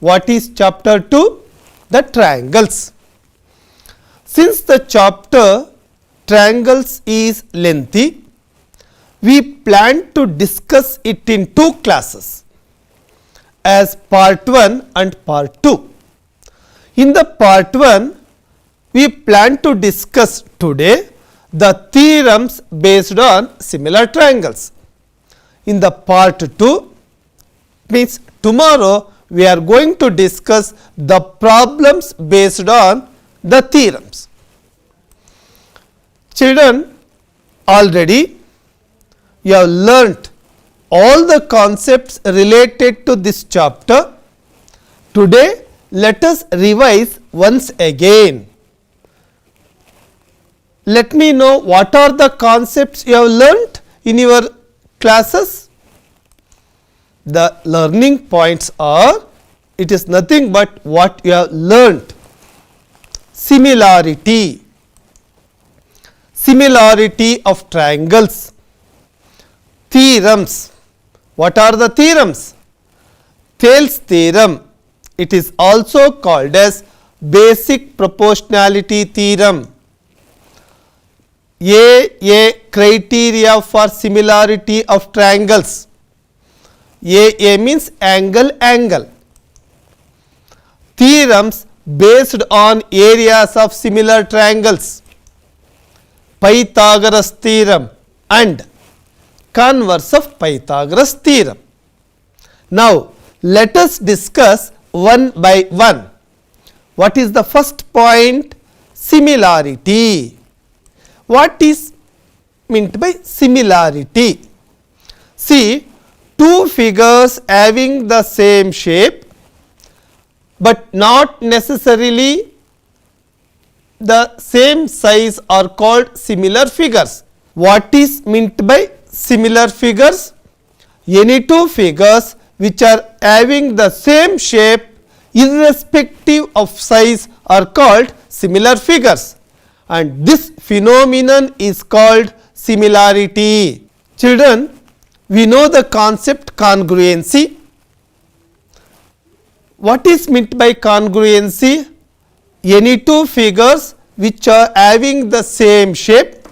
What is chapter 2? The triangles. Since the chapter triangles is lengthy, we plan to discuss it in 2 classes as part 1 and part 2. In the part 1, we plan to discuss today the theorems based on similar triangles. In the part 2, means tomorrow, we are going to discuss the problems based on the theorems. Children, already you have learnt all the concepts related to this chapter. Today, let us revise once again. Let me know what are the concepts you have learnt in your classes. The learning points are, it is nothing but what you have learnt. Similarity, similarity of triangles. Theorems, what are the theorems? Thales theorem, it is also called as basic proportionality theorem. A criteria for similarity of triangles. A means angle, angle. Theorems based on areas of similar triangles. Pythagoras theorem and converse of Pythagoras theorem. Now, let us discuss one by one. What is the first point? Similarity. What is meant by similarity? See, 2 figures having the same shape, but not necessarily the same size are called similar figures. What is meant by similar figures? Any 2 figures which are having the same shape irrespective of size are called similar figures, and this phenomenon is called similarity. Children, we know the concept congruency. What is meant by congruency? Any 2 figures which are having the same shape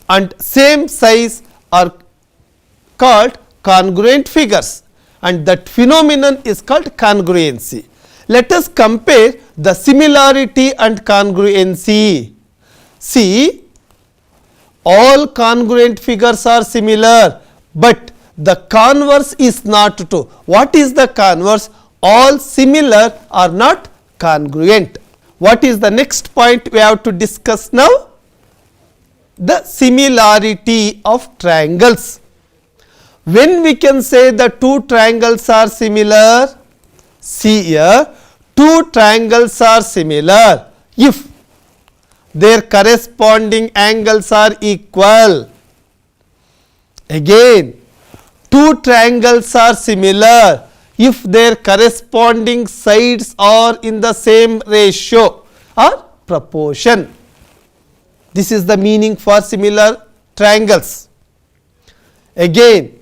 and same size are called congruent figures, and that phenomenon is called congruency. Let us compare the similarity and congruency. See, all congruent figures are similar, but the converse is not true. What is the converse? All similar are not congruent. What is the next point we have to discuss now? The similarity of triangles. When we can say the 2 triangles are similar? See here, 2 triangles are similar if their corresponding angles are equal. Again, 2 triangles are similar if their corresponding sides are in the same ratio or proportion. This is the meaning for similar triangles. Again,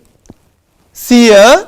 see here,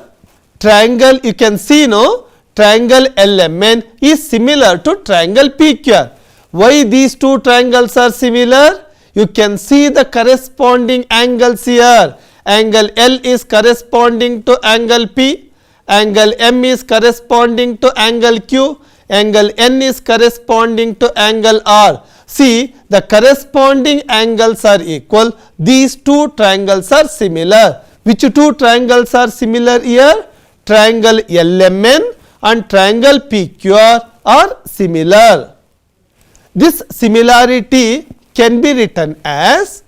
triangle, you can see, no, triangle LMN is similar to triangle PQR. Why these 2 triangles are similar? You can see the corresponding angles here. Angle L is corresponding to angle P, angle M is corresponding to angle Q, angle N is corresponding to angle R. See, the corresponding angles are equal. These 2 triangles are similar. Which 2 triangles are similar here? Triangle LMN and triangle PQR are similar. This similarity can be written as,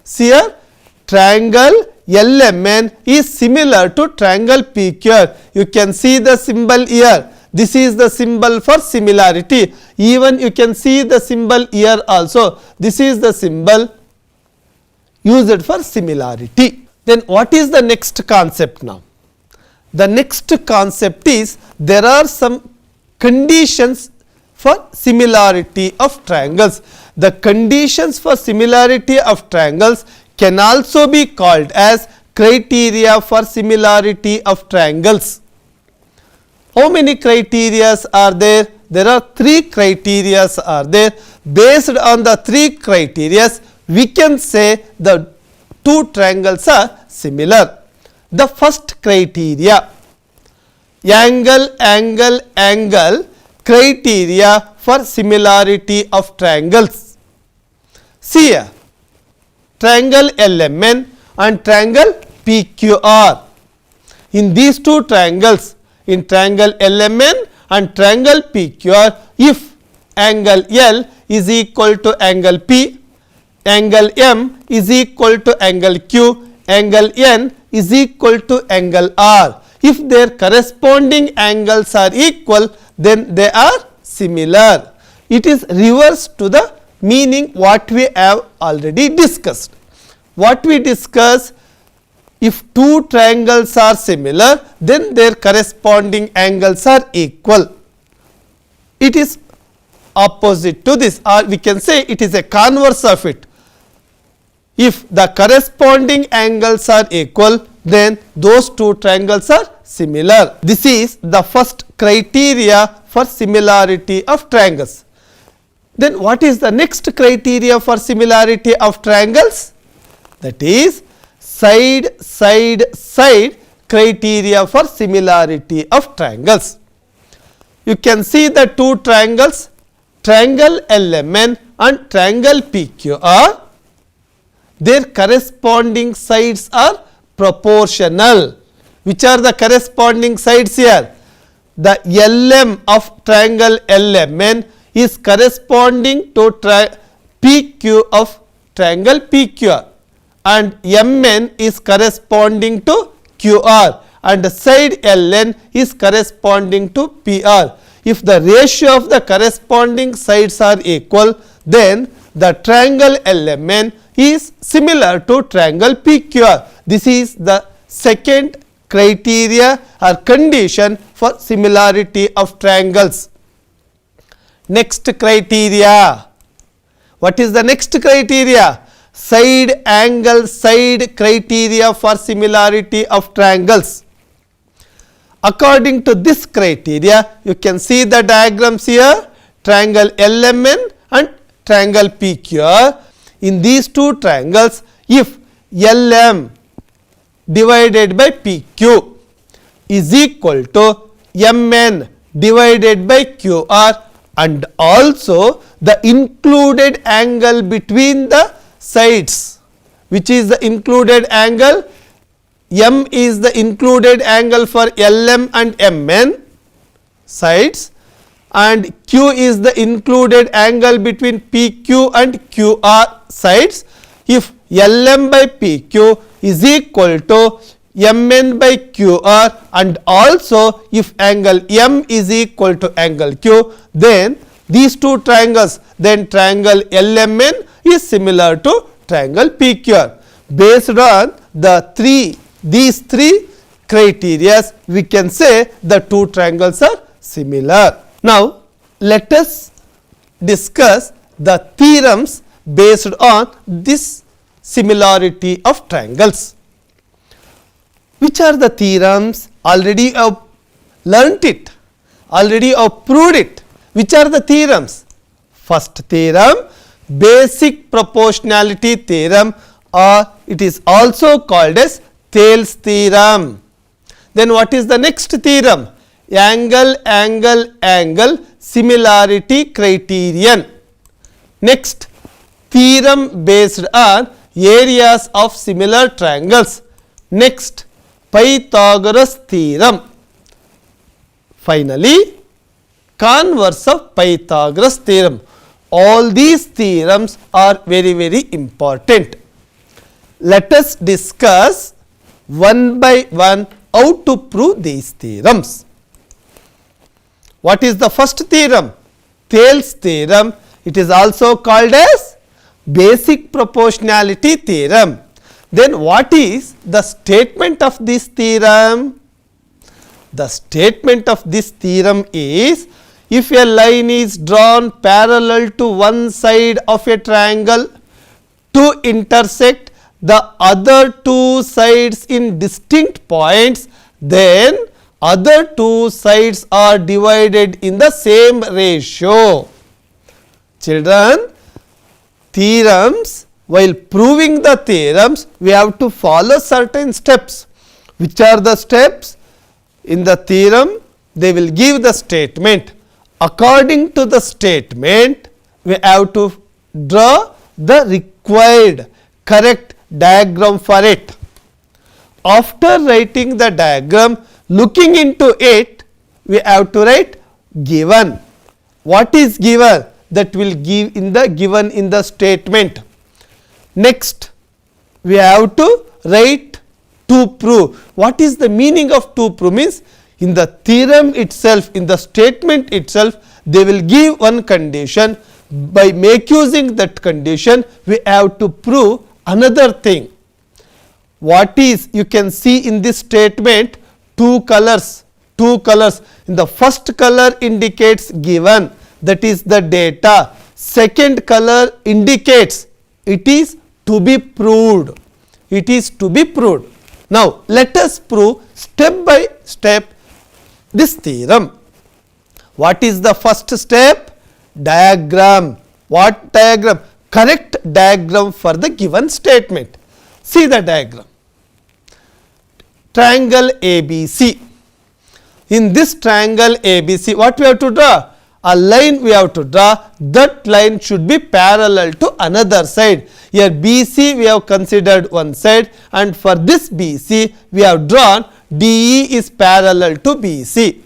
see here, triangle LMN is similar to triangle PQR. You can see the symbol here. This is the symbol for similarity. Even you can see the symbol here also. This is the symbol used for similarity. Then what is the next concept now? The next concept is, there are some conditions for similarity of triangles. The conditions for similarity of triangles can also be called as criteria for similarity of triangles. How many criteria are there? There are 3 criteria are there. Based on the 3 criteria, we can say the 2 triangles are similar. The first criteria, angle, angle, angle criteria for similarity of triangles. See here, triangle LMN and triangle PQR. In these 2 triangles, in triangle LMN and triangle PQR, if angle L is equal to angle P, angle M is equal to angle Q, angle N is equal to angle R. If their corresponding angles are equal, then they are similar. It is reverse to the meaning what we have already discussed. What we discussed, if 2 triangles are similar, then their corresponding angles are equal. It is opposite to this, or we can say it is a converse of it. If the corresponding angles are equal, then those 2 triangles are similar. This is the first criteria for similarity of triangles. Then what is the next criteria for similarity of triangles? That is side, side, side criteria for similarity of triangles. You can see the 2 triangles, triangle LMN and triangle PQR. Their corresponding sides are proportional. Which are the corresponding sides here? The LM of triangle LMN is corresponding to PQ of triangle PQR, and MN is corresponding to QR, and side LN is corresponding to PR. If the ratio of the corresponding sides are equal, then the triangle LMN is similar to triangle PQR. This is the second criteria or condition for similarity of triangles. Next criteria. What is the next criteria? Side, angle, side criteria for similarity of triangles. According to this criteria, you can see the diagrams here, triangle LMN and triangle PQR. In these 2 triangles, if LM divided by PQ is equal to MN divided by QR, and also the included angle between the sides, which is the included angle, M is the included angle for LM and MN sides, and Q is the included angle between PQ and QR sides. If LM by PQ is equal to MN by QR, and also if angle M is equal to angle Q, then these 2 triangles, then triangle LMN is similar to triangle PQR. Based on these 3 criteria, we can say the 2 triangles are similar. Now, let us discuss the theorems based on this similarity of triangles. Which are the theorems? Already I have learnt it, already I have proved it. Which are the theorems? First theorem, basic proportionality theorem, or it is also called as Thales theorem. Then what is the next theorem? Angle, angle, angle similarity criterion. Next, theorem based on areas of similar triangles. Next, Pythagoras theorem. Finally, converse of Pythagoras theorem. All these theorems are very, very important. Let us discuss one by one how to prove these theorems. What is the first theorem? Thales theorem. It is also called as basic proportionality theorem. Then what is the statement of this theorem? The statement of this theorem is, if a line is drawn parallel to one side of a triangle to intersect the other 2 sides in distinct points, then other two sides are divided in the same ratio. Children, theorems, while proving the theorems, we have to follow certain steps. Which are the steps? In the theorem, they will give the statement. According to the statement, we have to draw the required correct diagram for it. After writing the diagram, looking into it, we have to write given. What is given? That will give in the given in the statement. Next, we have to write to prove. What is the meaning of to prove? Means in the theorem itself, in the statement itself, they will give one condition. By using that condition, we have to prove another thing. What is, you can see in this statement two colors. In the first color indicates given, that is the data. Second color indicates it is to be proved. Now, let us prove step by step this theorem. What is the first step? Diagram. What diagram? Correct diagram for the given statement. See the diagram. Triangle ABC. In this triangle ABC, what we have to draw? A line we have to draw. That line should be parallel to another side. Here BC we have considered one side, and for this BC we have drawn DE is parallel to BC.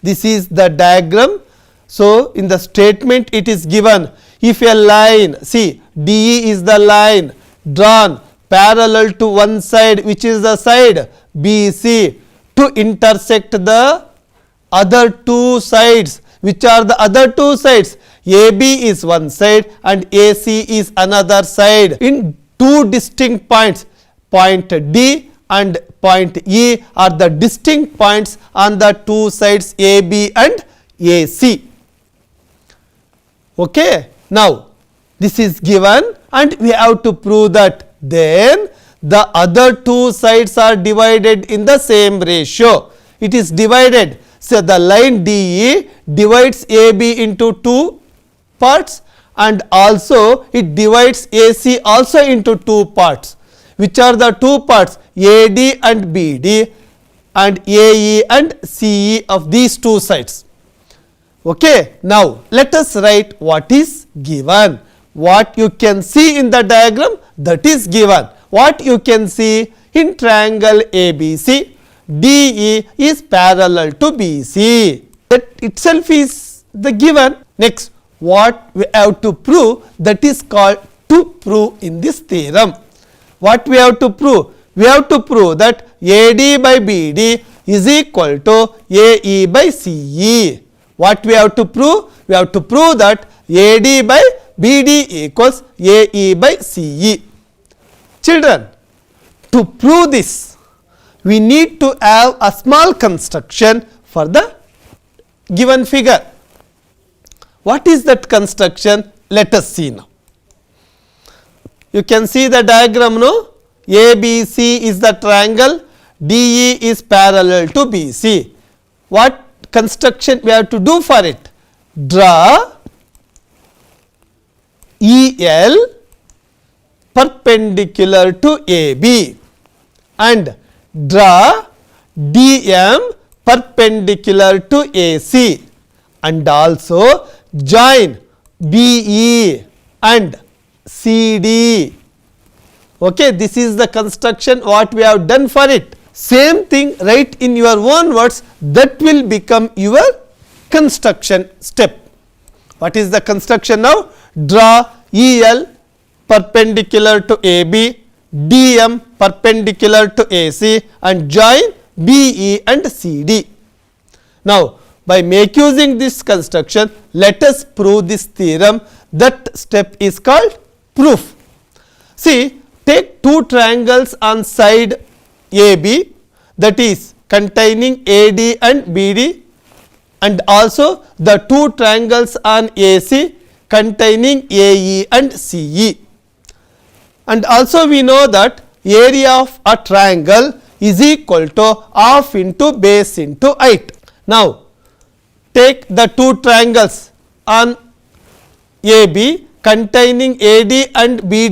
This is the diagram. So, in the statement it is given, if a line, see DE is the line drawn parallel to one side, which is the side BC, to intersect the other two sides. Which are the other two sides? AB is one side and AC is another side. In two distinct points, point D and point E are the distinct points on the two sides AB and AC. Okay. Now, this is given and we have to prove that then the other two sides are divided in the same ratio. It is divided. So, the line DE divides AB into two parts and also it divides AC also into two parts. Which are the two parts? AD and BD and AE and CE of these two sides. Okay. Now, let us write what is given. What you can see in the diagram, that is given. What you can see in triangle ABC, DE is parallel to BC. That itself is the given. Next, what we have to prove, that is called to prove in this theorem. What we have to prove? We have to prove that AD by BD is equal to AE by CE. What we have to prove? We have to prove that AD by BD equals AE by CE. Children, to prove this, we need to have a small construction for the given figure. What is that construction? Let us see now. You can see the diagram, no? ABC is the triangle, DE is parallel to BC. What construction we have to do for it? Draw EL perpendicular to AB and draw DM perpendicular to AC and also join BE and CD. Okay, this is the construction what we have done for it. Same thing write in your own words, that will become your construction step. What is the construction now? Draw EL perpendicular to AB, DM perpendicular to AC and join BE and CD. Now, by using this construction, let us prove this theorem. That step is called proof. See, take two triangles on side AB, that is containing AD and BD, and also the two triangles on AC containing AE and CE. And also we know that area of a triangle is equal to half into base into height. Now, take the two triangles on AB containing AD and BD